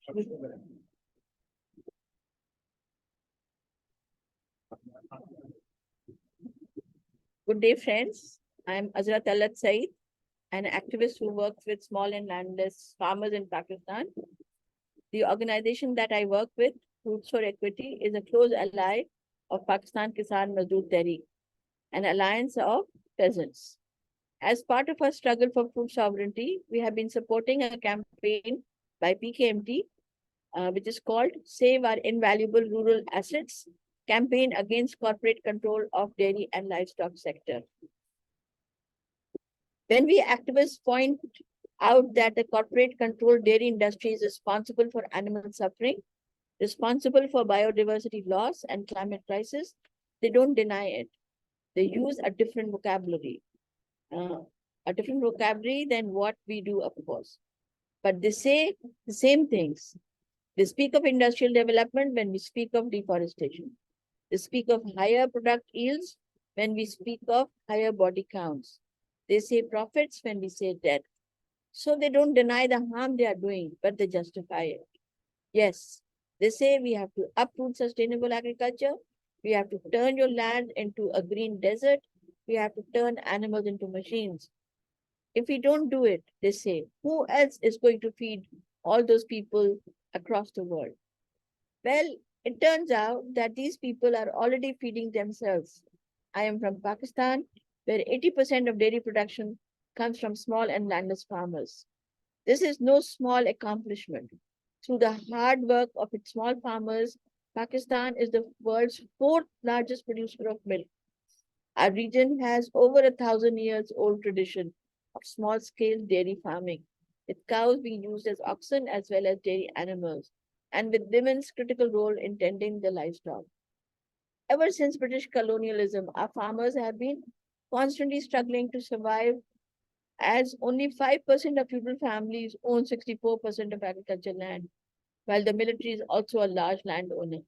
Good day, friends. I'm Azra Talad Sayeed, an activist who works with small and landless farmers in Pakistan. The organization that I work with, Roots for Equity, is a close ally of Pakistan Kisan Mazdoor Tehreek, an alliance of peasants. As part of our struggle for food sovereignty, we have been supporting a campaign by PKMT, which is called Save Our Invaluable Rural Assets, campaign against corporate control of dairy and livestock sector. When we activists point out that the corporate controlled dairy industry is responsible for animal suffering, responsible for biodiversity loss and climate crisis, they don't deny it. They use a different vocabulary than what we do, of course. But they say the same things. They speak of industrial development when we speak of deforestation. They speak of higher product yields when we speak of higher body counts. They say profits when we say death. So they don't deny the harm they are doing, but they justify it. Yes, they say we have to uproot sustainable agriculture. We have to turn your land into a green desert. We have to turn animals into machines. If we don't do it, they say, who else is going to feed all those people across the world? Well, it turns out that these people are already feeding themselves. I am from Pakistan, where 80% of dairy production comes from small and landless farmers. This is no small accomplishment. Through the hard work of its small farmers, Pakistan is the world's fourth largest producer of milk. Our region has over 1,000 years old tradition of small-scale dairy farming, with cows being used as oxen as well as dairy animals, and with women's critical role in tending the livestock. Ever since British colonialism, our farmers have been constantly struggling to survive, as only 5% of feudal families own 64% of agricultural land, while the military is also a large landowner.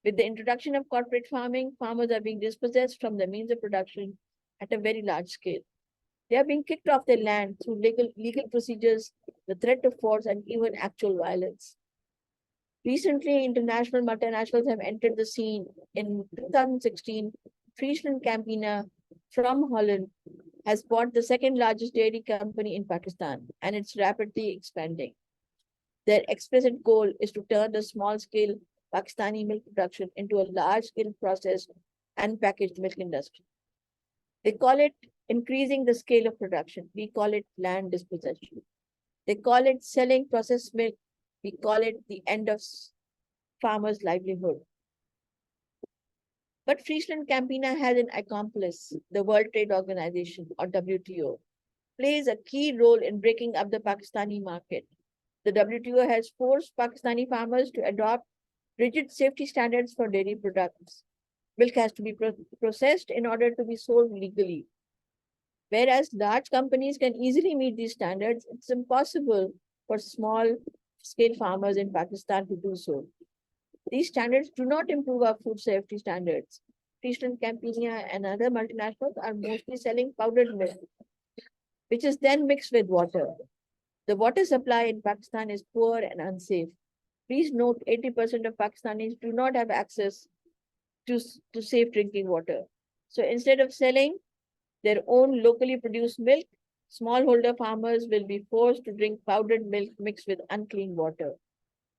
With the introduction of corporate farming, farmers are being dispossessed from the means of production at a very large scale. They are being kicked off their land through legal procedures, the threat of force, and even actual violence. Recently, international multinationals have entered the scene. In 2016, Friesland Campina from Holland has bought the second largest dairy company in Pakistan, and it's rapidly expanding. Their explicit goal is to turn the small-scale Pakistani milk production into a large-scale processed and packaged milk industry. They call it increasing the scale of production. We call it land dispossession. They call it selling processed milk. We call it the end of farmers' livelihood. But Friesland Campina has an accomplice, the World Trade Organization, or WTO, plays a key role in breaking up the Pakistani market. The WTO has forced Pakistani farmers to adopt rigid safety standards for dairy products. Milk has to be processed in order to be sold legally. Whereas large companies can easily meet these standards, it's impossible for small-scale farmers in Pakistan to do so. These standards do not improve our food safety standards. Friesland Campina and other multinationals are mostly selling powdered milk, which is then mixed with water. The water supply in Pakistan is poor and unsafe. Please note 80% of Pakistanis do not have access to safe drinking water. So instead of selling their own locally produced milk, smallholder farmers will be forced to drink powdered milk mixed with unclean water.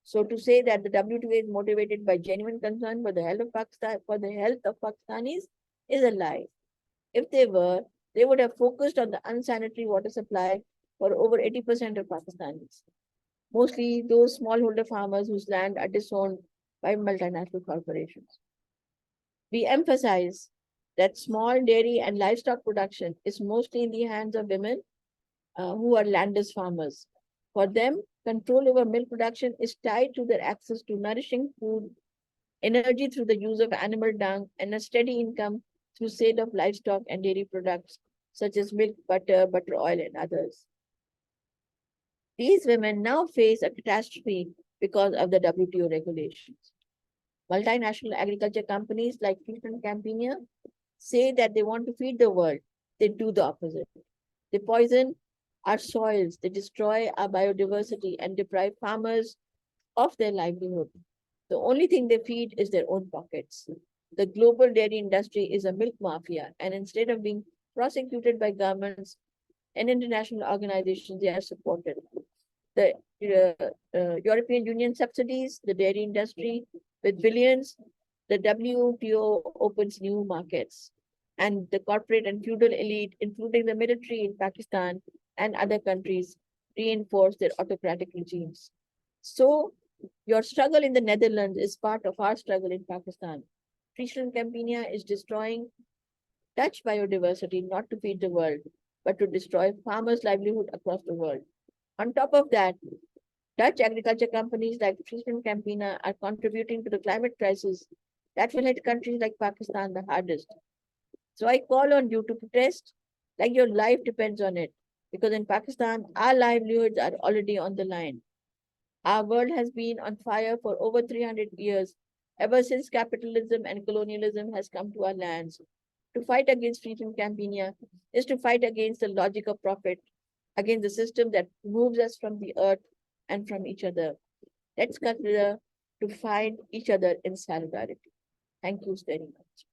So to say that the WTO is motivated by genuine concern for the health of Pakistanis is a lie. If they were, they would have focused on the unsanitary water supply for over 80% of Pakistanis, mostly those smallholder farmers whose land are disowned by multinational corporations. We emphasize that small dairy and livestock production is mostly in the hands of women who are landless farmers. For them, control over milk production is tied to their access to nourishing food, energy through the use of animal dung, and a steady income through sale of livestock and dairy products such as milk, butter oil, and others. These women now face a catastrophe because of the WTO regulations. Multinational agriculture companies like Friesland Campina say that they want to feed the world. They do the opposite. They poison our soils, they destroy our biodiversity and deprive farmers of their livelihood. The only thing they feed is their own pockets. The global dairy industry is a milk mafia, and instead of being prosecuted by governments and international organizations, they are supported. The European Union subsidies the dairy industry with billions. The WTO opens new markets. And the corporate and feudal elite, including the military in Pakistan and other countries, reinforce their autocratic regimes. So, your struggle in the Netherlands is part of our struggle in Pakistan. Friesland Campania is destroying Dutch biodiversity not to feed the world, but to destroy farmers' livelihood across the world. On top of that, Dutch agriculture companies like Friesland Campina are contributing to the climate crisis that will hit countries like Pakistan the hardest. So I call on you to protest like your life depends on it. Because in Pakistan, our livelihoods are already on the line. Our world has been on fire for over 300 years, ever since capitalism and colonialism has come to our lands. To fight against freedom campania is to fight against the logic of profit, against the system that moves us from the earth and from each other. Let's consider to find each other in solidarity. Thank you very much.